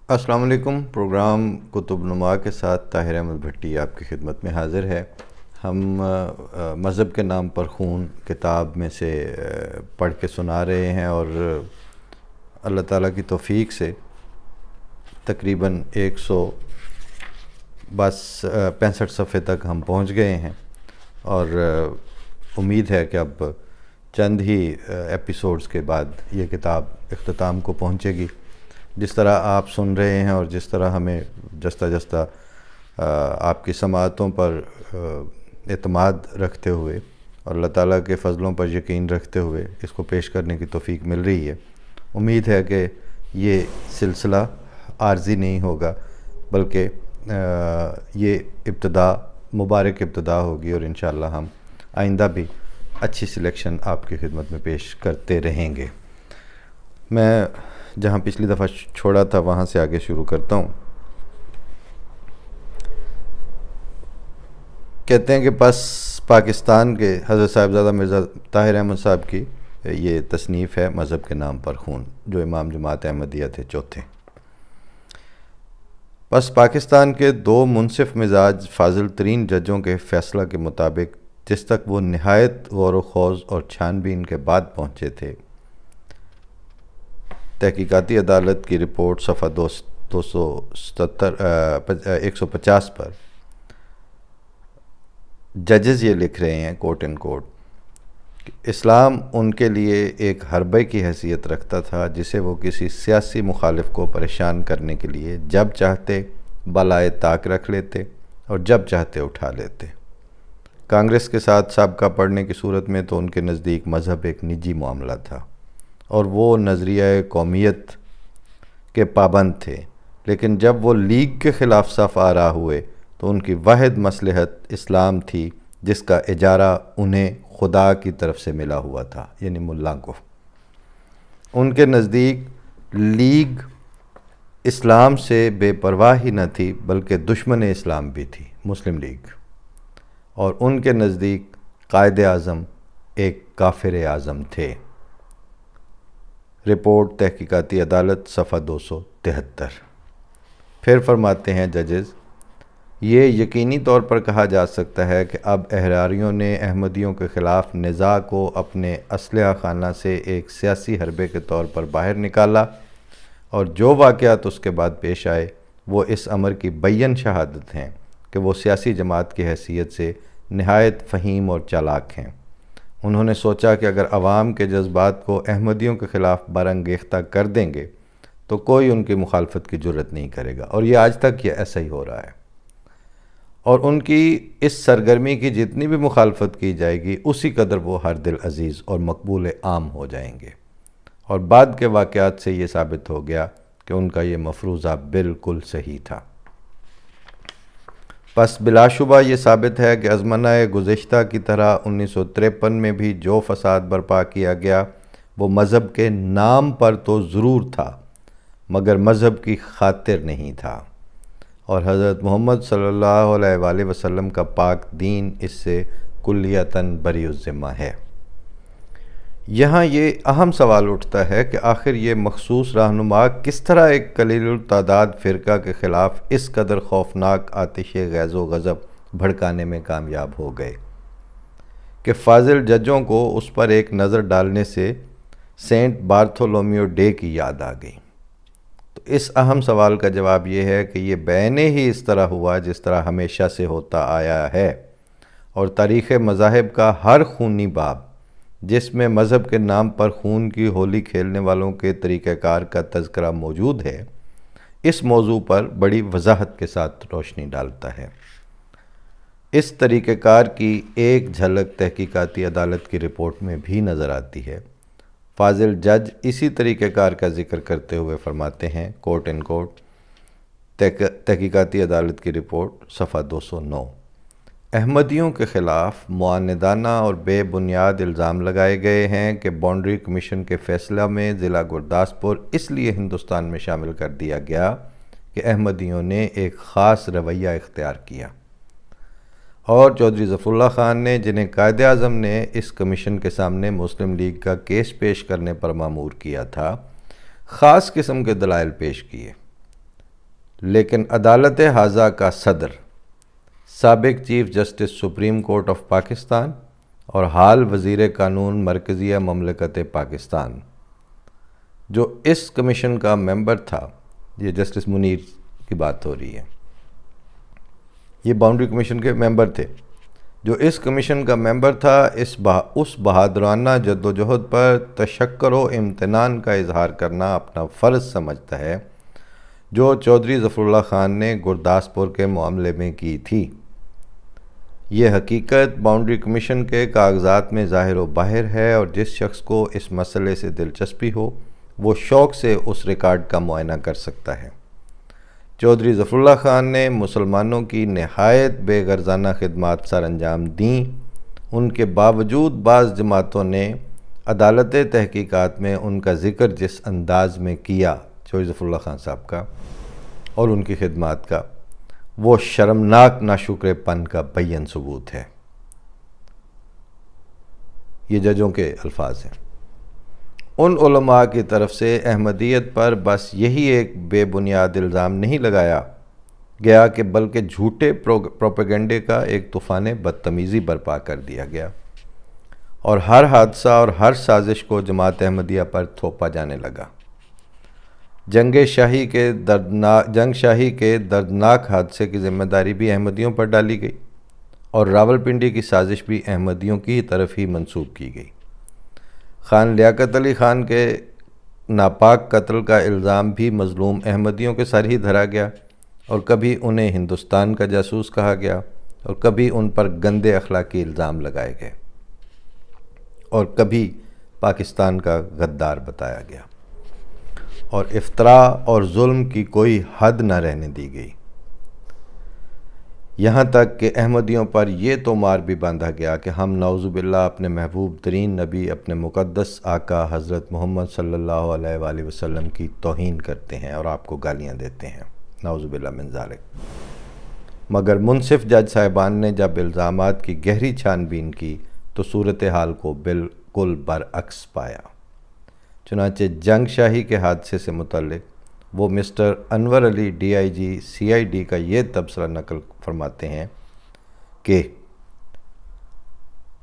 السلام علیکم۔ پروگرام کتب نما کے ساتھ طاہر احمد بھٹی آپ کی خدمت میں حاضر ہے۔ ہم مذہب کے نام پر خون کتاب میں سے پڑھ کے سنا رہے ہیں اور اللہ تعالیٰ کی توفیق سے تقریباً 165 صفحے تک ہم پہنچ گئے ہیں اور امید ہے کہ اب چند ہی ایپیسوڈز کے بعد یہ کتاب اختتام کو پہنچے گی۔ جس طرح آپ سن رہے ہیں اور جس طرح ہمیں جستہ آپ کی سماعتوں پر اعتماد رکھتے ہوئے اور اللہ تعالیٰ کے فضلوں پر یقین رکھتے ہوئے اس کو پیش کرنے کی توفیق مل رہی ہے، امید ہے کہ یہ سلسلہ عارضی نہیں ہوگا بلکہ یہ مبارک ابتدا ہوگی اور انشاءاللہ ہم آئندہ بھی اچھی سلیکشن آپ کی خدمت میں پیش کرتے رہیں گے۔ میں جہاں پچھلی دفعہ چھوڑا تھا وہاں سے آگے شروع کرتا ہوں۔ کہتے ہیں کہ پاکستان کے حضرت صاحبزادہ مرزا طاہر احمد صاحب کی یہ تصنیف ہے مذہب کے نام پر خون، جو امام جماعت احمدیہ تھے چوتھے۔ بس پاکستان کے دو منصف مزاج فاضل ترین ججوں کے فیصلہ کے مطابق جس تک وہ نہایت غور و خوض اور چھان بین کے بعد پہنچے تھے، تحقیقاتی عدالت کی رپورٹ صفحہ 150 پر ججز یہ لکھ رہے ہیں کوٹ ان کوٹ کہ اسلام ان کے لیے ایک حربے کی حیثیت رکھتا تھا جسے وہ کسی سیاسی مخالف کو پریشان کرنے کے لیے جب چاہتے بالائے طاق رکھ لیتے اور جب چاہتے اٹھا لیتے۔ کانگریس کے ساتھ سابقہ پڑھنے کی صورت میں تو ان کے نزدیک مذہب ایک نجی معاملہ تھا اور وہ نظریہ قومیت کے پابند تھے، لیکن جب وہ لیگ کے خلاف صف آرا ہوئے تو ان کی واحد مصلحت اسلام تھی جس کا اجارہ انہیں خدا کی طرف سے ملا ہوا تھا، یعنی ملاں کو۔ ان کے نزدیک لیگ اسلام سے بے پرواہ ہی نہ تھی بلکہ دشمن اسلام بھی تھی، مسلم لیگ، اور ان کے نزدیک قائد اعظم ایک کافر اعظم تھے۔ رپورٹ تحقیقاتی عدالت صفحہ 273۔ پھر فرماتے ہیں ججز، یہ یقینی طور پر کہا جا سکتا ہے کہ اب احراریوں نے احمدیوں کے خلاف نزاع کو اپنے اسلحہ خانہ سے ایک سیاسی حربے کے طور پر باہر نکالا، اور جو واقعات اس کے بعد پیش آئے وہ اس امر کی بیان شہادت ہیں کہ وہ سیاسی جماعت کی حیثیت سے نہایت فہیم اور چالاک ہیں۔ انہوں نے سوچا کہ اگر عوام کے جذبات کو احمدیوں کے خلاف برانگیختہ کر دیں گے تو کوئی ان کی مخالفت کی جرت نہیں کرے گا، اور یہ آج تک یہ ایسا ہی ہو رہا ہے، اور ان کی اس سرگرمی کی جتنی بھی مخالفت کی جائے گی اسی قدر وہ ہر دل عزیز اور مقبول عام ہو جائیں گے، اور بعد کے واقعات سے یہ ثابت ہو گیا کہ ان کا یہ مفروضہ بالکل صحیح تھا۔ پس بلا شبہ یہ ثابت ہے کہ ازمنہ گزشتہ کی طرح 1953 میں بھی جو فساد برپا کیا گیا وہ مذہب کے نام پر تو ضرور تھا مگر مذہب کی خاطر نہیں تھا، اور حضرت محمد صلی اللہ علیہ وآلہ وسلم کا پاک دین اس سے کلیتاً بری الذمہ ہے۔ یہاں یہ اہم سوال اٹھتا ہے کہ آخر یہ مخصوص رہنما کس طرح ایک قلیل التعداد فرقہ کے خلاف اس قدر خوفناک آتش غیظ و غضب بھڑکانے میں کامیاب ہو گئے کہ فاضل ججوں کو اس پر ایک نظر ڈالنے سے سینٹ بارتھولومیو ڈے کی یاد آ گئی۔ تو اس اہم سوال کا جواب یہ ہے کہ یہ بینے ہی اس طرح ہوا جس طرح ہمیشہ سے ہوتا آیا ہے، اور تاریخ مذاہب کا ہر خونی باب جس میں مذہب کے نام پر خون کی ہولی کھیلنے والوں کے طریقہ کار کا تذکرہ موجود ہے، اس موضوع پر بڑی وضاحت کے ساتھ روشنی ڈالتا ہے۔ اس طریقہ کار کی ایک جھلک تحقیقاتی عدالت کی رپورٹ میں بھی نظر آتی ہے۔ فاضل جج اسی طریقہ کار کا ذکر کرتے ہوئے فرماتے ہیں کوٹ ان کوٹ تحقیقاتی عدالت کی رپورٹ صفحہ 209، احمدیوں کے خلاف معاندانہ اور بے بنیاد الزام لگائے گئے ہیں کہ باؤنڈری کمیشن کے فیصلہ میں ضلع گرداسپور اس لیے ہندوستان میں شامل کر دیا گیا کہ احمدیوں نے ایک خاص رویہ اختیار کیا، اور چودھری ظفر اللہ خان نے، جنہیں قائد اعظم نے اس کمیشن کے سامنے مسلم لیگ کا کیس پیش کرنے پر مامور کیا تھا، خاص قسم کے دلائل پیش کیے۔ لیکن عدالت ہاذا کا صدر، سابق chief justice supreme court of Pakistan اور حال وزیر قانون مرکزیہ مملکت پاکستان، جو اس کمیشن کا ممبر تھا، یہ جسٹس منیر کی بات ہو رہی ہے، یہ باؤنڈری کمیشن کے ممبر تھے، جو اس کمیشن کا ممبر تھا، اس بہادرانہ جدوجہد پر تشکر و امتنان کا اظہار کرنا اپنا فرض سمجھتا ہے جو چودھری ظفر اللہ خان نے گرداسپور کے معاملے میں کی تھی۔ یہ حقیقت باؤنڈری کمیشن کے کاغذات میں ظاہر و باہر ہے، اور جس شخص کو اس مسئلے سے دلچسپی ہو وہ شوق سے اس ریکارڈ کا معائنہ کر سکتا ہے۔ چودھری ظفر اللہ خان نے مسلمانوں کی نہایت بے غرضانہ خدمات سر انجام دیں، ان کے باوجود بعض جماعتوں نے عدالت تحقیقات میں ان کا ذکر جس انداز میں کیا چودھری ظفر اللہ خان صاحب کا اور ان کی خدمات کا، وہ شرمناک ناشکر پن کا بیان ثبوت ہے۔ یہ ججوں کے الفاظ ہیں۔ ان علماء کی طرف سے احمدیت پر بس یہی ایک بے بنیاد الزام نہیں لگایا گیا کہ بلکہ جھوٹے پروپیگنڈے کا ایک طوفان بدتمیزی برپا کر دیا گیا، اور ہر حادثہ اور ہر سازش کو جماعت احمدیہ پر تھوپا جانے لگا۔ جنگ شاہی کے دردناک حادثے کی ذمہ داری بھی احمدیوں پر ڈالی گئی، اور راولپنڈی کی سازش بھی احمدیوں کی طرف ہی منسوب کی گئی۔ خان لیاقت علی خان کے ناپاک قتل کا الزام بھی مظلوم احمدیوں کے سر ہی دھرا گیا، اور کبھی انہیں ہندوستان کا جاسوس کہا گیا، اور کبھی ان پر گندے اخلاقی الزام لگائے گئے، اور کبھی پاکستان کا غدار بتایا گیا، اور افطرا اور ظلم کی کوئی حد نہ رہنے دی گئی۔ یہاں تک کہ احمدیوں پر یہ تومار بھی باندھا گیا کہ ہم نعوذ باللہ اپنے محبوب ترین نبی، اپنے مقدس آقا حضرت محمد صلی اللہ علیہ وآلہ وسلم کی توہین کرتے ہیں اور آپ کو گالیاں دیتے ہیں، نعوذ باللہ من ذالک۔ مگر منصف جج صاحبان نے جب الزامات کی گہری چھان بین کی تو صورتحال کو بالکل برعکس پایا۔ چنانچہ جنگ شاہی کے حادثے سے متعلق وہ mister Anwar Ali D I G C I D کا یہ تبصرہ نقل فرماتے ہیں کہ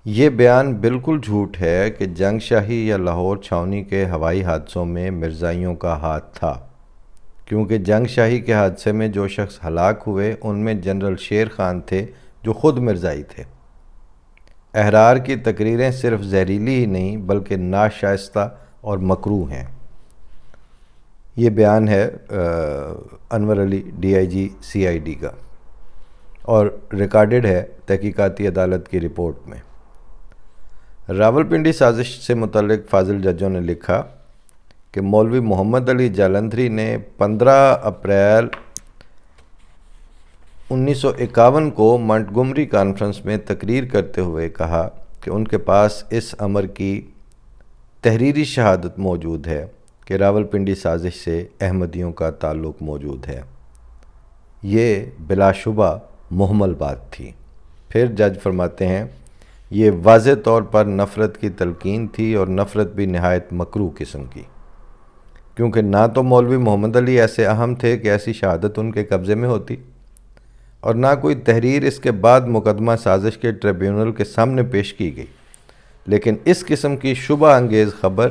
یہ بیان بالکل جھوٹ ہے کہ جنگ شاہی یا لاہور چھاؤنی کے ہوائی حادثوں میں مرزائیوں کا ہاتھ تھا، کیونکہ جنگ شاہی کے حادثے میں جو شخص ہلاک ہوئے ان میں جنرل شیر خان تھے جو خود مرزائی تھے۔ احرار کی تقریریں صرف زہریلی ہی نہیں بلکہ ناشائستہ اور مکروہ ہیں۔ یہ بیان ہے انور Ali D I G C I D کا، اور ریکارڈڈ ہے تحقیقاتی عدالت کی رپورٹ میں۔ راولپنڈی سازش سے متعلق فاضل ججوں نے لکھا کہ مولوی محمد علی جالندھری نے 15 اپریل 1951 کو منٹگومری کانفرنس میں تقریر کرتے ہوئے کہا کہ ان کے پاس اس امر کی تحریری شہادت موجود ہے کہ راولپنڈی سازش سے احمدیوں کا تعلق موجود ہے۔ یہ بلا شبہ محمل بات تھی۔ پھر جج فرماتے ہیں یہ واضح طور پر نفرت کی تلقین تھی، اور نفرت بھی نہایت مکروہ قسم کی، کیونکہ نہ تو مولوی محمد علی ایسے اہم تھے کہ ایسی شہادت ان کے قبضے میں ہوتی، اور نہ کوئی تحریر اس کے بعد مقدمہ سازش کے ٹریبیونل کے سامنے پیش کی گئی، لیکن اس قسم کی شبہ انگیز خبر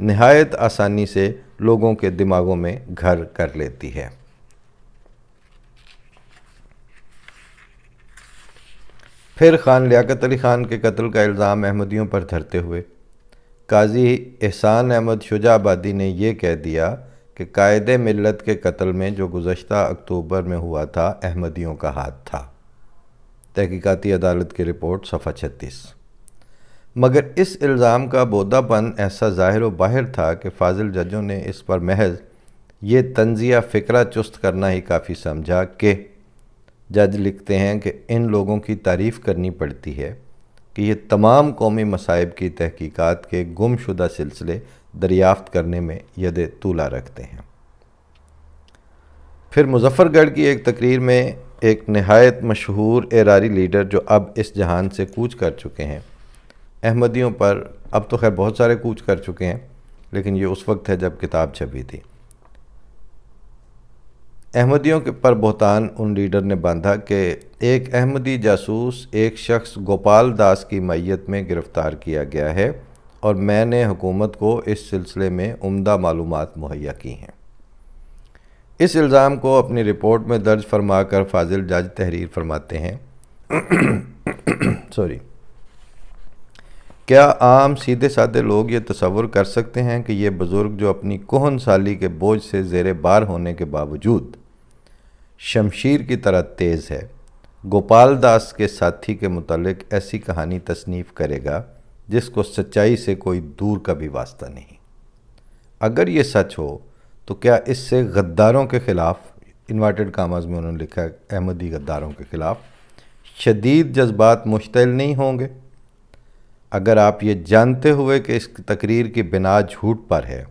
نہایت آسانی سے لوگوں کے دماغوں میں گھر کر لیتی ہے۔ پھر خان لیاقت علی خان کے قتل کا الزام احمدیوں پر دھرتے ہوئے قاضی احسان احمد شجاع آبادی نے یہ کہہ دیا کہ قائد ملت کے قتل میں جو گزشتہ اکتوبر میں ہوا تھا احمدیوں کا ہاتھ تھا۔ تحقیقاتی عدالت کی رپورٹ صفحہ 36۔ مگر اس الزام کا بودھا پن ایسا ظاہر و باہر تھا کہ فاضل ججوں نے اس پر محض یہ تنزیہ فکرہ چست کرنا ہی کافی سمجھا کہ جج لکھتے ہیں کہ ان لوگوں کی تعریف کرنی پڑتی ہے کہ یہ تمام قومی مصائب کی تحقیقات کے گم شدہ سلسلے دریافت کرنے میں ید طولہ رکھتے ہیں۔ پھر مظفر گڑھ کی ایک تقریر میں ایک نہایت مشہور احراری لیڈر جو اب اس جہان سے کوچ کر چکے ہیں، احمدیوں پر، اب تو خیر بہت سارے کوچ کر چکے ہیں لیکن یہ اس وقت ہے جب کتاب چھپی تھی، احمدیوں کے پر بہتان ان لیڈر نے باندھا کہ ایک احمدی جاسوس ایک شخص گوپال داس کی میت میں گرفتار کیا گیا ہے اور میں نے حکومت کو اس سلسلے میں عمدہ معلومات مہیا کی ہیں۔ اس الزام کو اپنی رپورٹ میں درج فرما کر فاضل جج تحریر فرماتے ہیں کیا عام سیدھے سادے لوگ یہ تصور کر سکتے ہیں کہ یہ بزرگ جو اپنی کہن سالی کے بوجھ سے زیر بار ہونے کے باوجود شمشیر کی طرح تیز ہے، گوپال داس کے ساتھی کے متعلق ایسی کہانی تصنیف کرے گا جس کو سچائی سے کوئی دور کا بھی واسطہ نہیں؟ اگر یہ سچ ہو تو کیا اس سے غداروں کے خلاف، انورٹڈ کاماز میں انہوں نے لکھا ہے احمدی غداروں کے خلاف، شدید جذبات مشتعل نہیں ہوں گے؟ اگر آپ یہ جانتے ہوئے کہ اس تقریر کی بنا جھوٹ پر ہے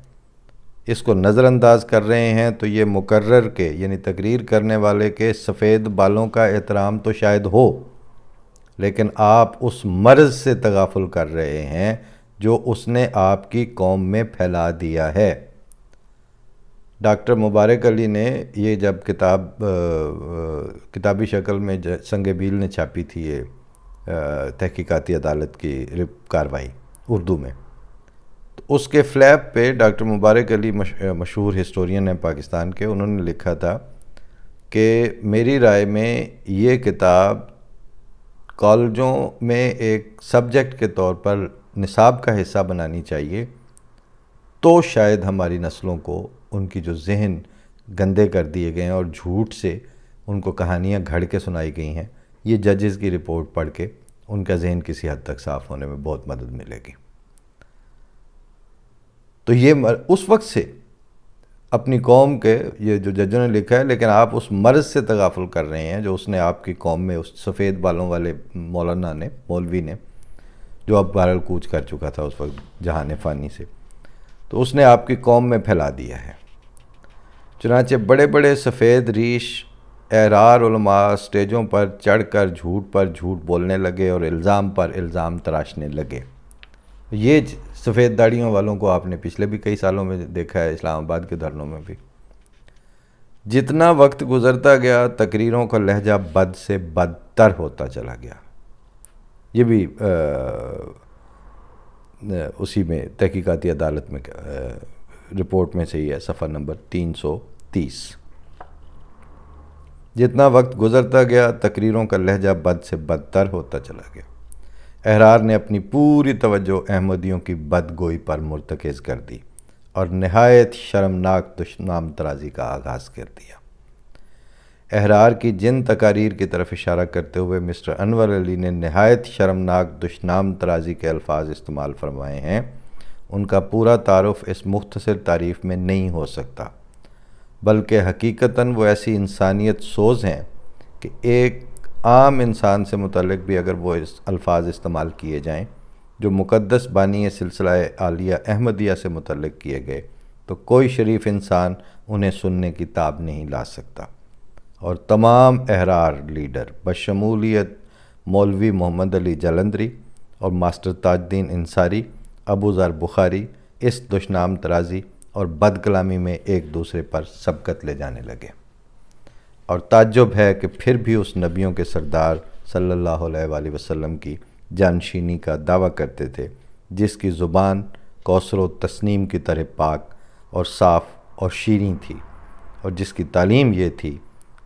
اس کو نظر انداز کر رہے ہیں تو یہ مقرر کے یعنی تقریر کرنے والے کے سفید بالوں کا احترام تو شاید ہو، لیکن آپ اس مرض سے تغافل کر رہے ہیں جو اس نے آپ کی قوم میں پھیلا دیا ہے۔ ڈاکٹر مبارک علی نے یہ جب کتابی شکل میں سنگ بیل نے چھاپی تھی یہ تحقیقاتی عدالت کی کارروائی اردو میں، تو اس کے فلیپ پہ ڈاکٹر مبارک علی مشہور ہسٹورین ہیں پاکستان کے، انہوں نے لکھا تھا کہ میری رائے میں یہ کتاب کالجوں میں ایک سبجیکٹ کے طور پر نصاب کا حصہ بنانی چاہیے، تو شاید ہماری نسلوں کو ان کی جو ذہن گندے کر دیے گئے ہیں اور جھوٹ سے ان کو کہانیاں گھڑ کے سنائی گئی ہیں، یہ ججز کی رپورٹ پڑھ کے ان کا ذہن کسی حد تک صاف ہونے میں بہت مدد ملے گی۔ تو یہ اس وقت سے اپنی قوم کے یہ جو ججوں نے لکھا ہے، لیکن آپ اس مرض سے تغافل کر رہے ہیں جو اس نے آپ کی قوم میں، اس سفید بالوں والے مولوی نے جو اب بہرحال کوچ کر چکا تھا اس وقت جہان فانی سے، تو اس نے آپ کی قوم میں پھیلا دیا ہے۔ چنانچہ بڑے بڑے سفید ریش احرار علماء سٹیجوں پر چڑھ کر جھوٹ پر جھوٹ بولنے لگے اور الزام پر الزام تراشنے لگے۔ یہ سفید داڑھیوں والوں کو آپ نے پچھلے بھی کئی سالوں میں دیکھا ہے، اسلام آباد کے دھرنوں میں بھی۔ جتنا وقت گزرتا گیا تقریروں کا لہجہ بد سے بدتر ہوتا چلا گیا۔ یہ بھی اسی میں تحقیقاتی عدالت میں رپورٹ میں سے ہی ہے، صفحہ نمبر 330۔ جتنا وقت گزرتا گیا تقریروں کا لہجہ بد سے بدتر ہوتا چلا گیا۔ احرار نے اپنی پوری توجہ احمدیوں کی بدگوئی پر مرتکز کر دی اور نہایت شرمناک دشنام ترازی کا آغاز کر دیا۔ احرار کی جن تقاریر کی طرف اشارہ کرتے ہوئے مسٹر انور علی نے نہایت شرمناک دشنام ترازی کے الفاظ استعمال فرمائے ہیں، ان کا پورا تعارف اس مختصر تعریف میں نہیں ہو سکتا، بلکہ حقیقتاً وہ ایسی انسانیت سوز ہیں کہ ایک عام انسان سے متعلق بھی اگر وہ الفاظ استعمال کیے جائیں جو مقدس بانی سلسلہ عالیہ احمدیہ سے متعلق کیے گئے تو کوئی شریف انسان انہیں سننے کی تاب نہیں لا سکتا، اور تمام احرار لیڈر بشمولیت مولوی محمد علی جلندری اور ماسٹر تاج الدین انصاری، ابو ذر بخاری اس دشنام ترازی اور بد کلامی میں ایک دوسرے پر سبقت لے جانے لگے، اور تعجب ہے کہ پھر بھی اس نبیوں کے سردار صلی اللہ علیہ وآلہ وسلم کی جانشینی کا دعویٰ کرتے تھے جس کی زبان کوثر و تسنیم کی طرح پاک اور صاف اور شیریں تھی، اور جس کی تعلیم یہ تھی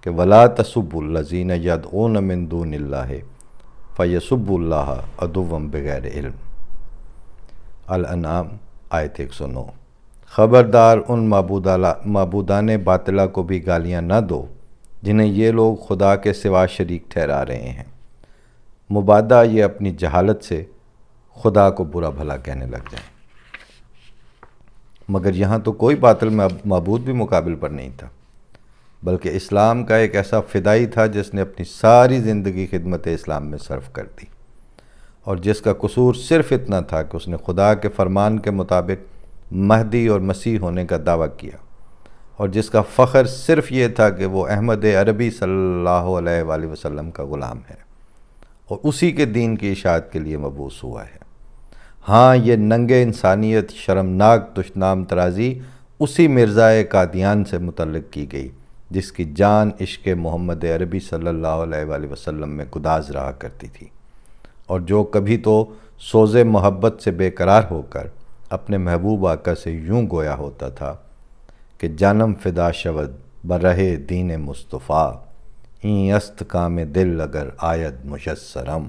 کہ وَلَا تَسُبُّوا الَّذِينَ يَدْعُونَ مِن دُونِ اللَّهِ فَيَسُبُّوا اللَّهَ عَدُوًّا بِغَيْرِ عِلْمٍ۔ الانعام آیت 109۔ خبردار ان معبودان باطلہ کو بھی گالیاں نہ دو جنہیں یہ لوگ خدا کے سوا شریک ٹھہرا رہے ہیں، مبادا یہ اپنی جہالت سے خدا کو برا بھلا کہنے لگ جائیں۔ مگر یہاں تو کوئی باطل معبود بھی مقابل پر نہیں تھا، بلکہ اسلام کا ایک ایسا فدائی تھا جس نے اپنی ساری زندگی خدمت اسلام میں صرف کر دی، اور جس کا قصور صرف اتنا تھا کہ اس نے خدا کے فرمان کے مطابق مہدی اور مسیح ہونے کا دعویٰ کیا، اور جس کا فخر صرف یہ تھا کہ وہ احمد عربی صلی اللہ علیہ وآلہ وسلم کا غلام ہے اور اسی کے دین کی اشاعت کے لیے مبعوث ہوا ہے۔ ہاں، یہ ننگے انسانیت شرمناک دشنام ترازی اسی مرزا قادیان سے متعلق کی گئی جس کی جان عشق محمد عربی صلی اللہ علیہ وآلہ وسلم میں گداز رہا کرتی تھی، اور جو کبھی تو سوز محبت سے بے قرار ہو کر اپنے محبوب آقا سے یوں گویا ہوتا تھا کہ جانم فدا شود برہ دین مصطفیٰ، این است کام دل اگر آید مجسرم۔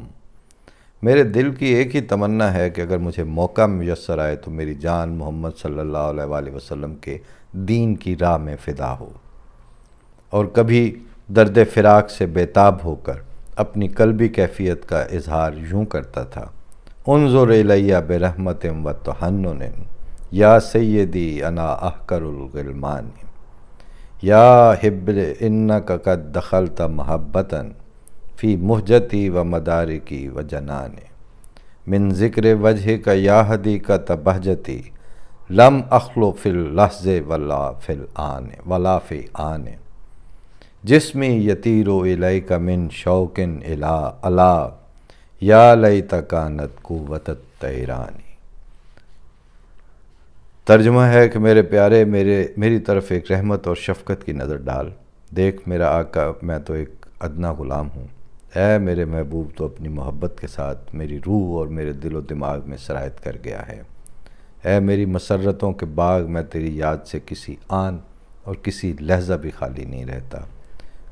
میرے دل کی ایک ہی تمنا ہے کہ اگر مجھے موقع میسر آئے تو میری جان محمد صلی اللہ علیہ وآلہ وسلم کے دین کی راہ میں فدا ہو۔ اور کبھی درد فراق سے بیتاب ہو کر اپنی قلبی کیفیت کا اظہار یوں کرتا تھا، انظر الیہ برحمت و تحنن یا سیدی انا احقر الغلمان، یا حبر انک قد دخلت محبتا فی مہجتی و مدارکی و جنانے، من ذکر وجہک یا حدیقۃ بہجتی لم اخلو فی اللحظ ولا فی آن، جسمی یطیر الیک من شوق الا یا لیت کانت قوت الطیران۔ ترجمہ ہے کہ میرے پیارے، میری طرف ایک رحمت اور شفقت کی نظر ڈال، دیکھ میرا آقا، میں تو ایک ادنا غلام ہوں، اے میرے محبوب تو اپنی محبت کے ساتھ میری روح اور میرے دل و دماغ میں سرایت کر گیا ہے، اے میری مسرتوں کے باغ، میں تیری یاد سے کسی آن اور کسی لحظہ بھی خالی نہیں رہتا،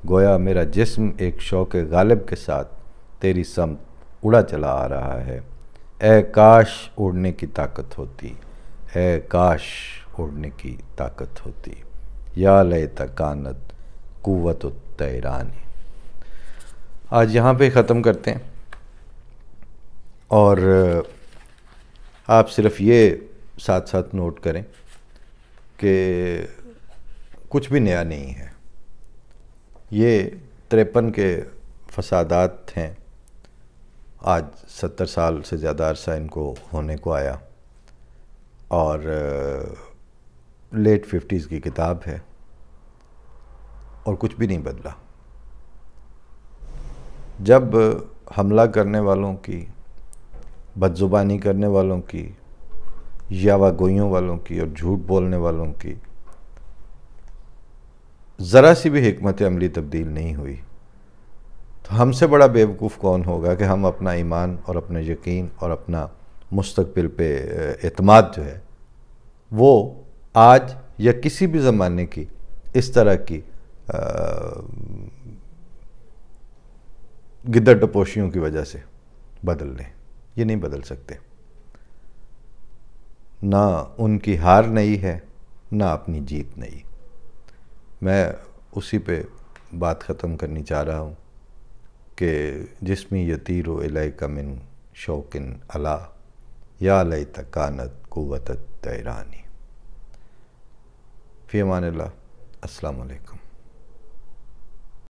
گویا میرا جسم ایک شوق غالب کے ساتھ تیری سمت اڑا چلا آ رہا ہے، اے کاش اڑنے کی طاقت ہوتی، اے کاش اڑنے کی طاقت ہوتی، یا لیت کانت قوت الطیران۔ آج یہاں پہ ختم کرتے ہیں، اور آپ صرف یہ ساتھ ساتھ نوٹ کریں کہ کچھ بھی نیا نہیں ہے، یہ 53 کے فسادات ہیں، آج 70 سال سے زیادہ عرصہ ان کو ہونے کو آیا، اور لیٹ 50s کی کتاب ہے، اور کچھ بھی نہیں بدلا۔ جب حملہ کرنے والوں کی، بد زبانی کرنے والوں کی، یاوہ گوئیوں والوں کی اور جھوٹ بولنے والوں کی ذرا سی بھی حکمت عملی تبدیل نہیں ہوئی، تو ہم سے بڑا بیوقوف کون ہوگا کہ ہم اپنا ایمان اور اپنا یقین اور اپنا مستقبل پہ اعتماد جو ہے وہ آج یا کسی بھی زمانے کی اس طرح کی گدڑ ٹپوشیوں کی وجہ سے بدل لیں۔ یہ نہیں بدل سکتے، نہ ان کی ہار نئی ہے، نہ اپنی جیت نئی۔ میں اسی پہ بات ختم کرنی چاہ رہا ہوں کہ جسمی یطیر الیک من شوق الا یا لیت کانت قوت الطیران۔ فی امان اللہ، السلام علیکم۔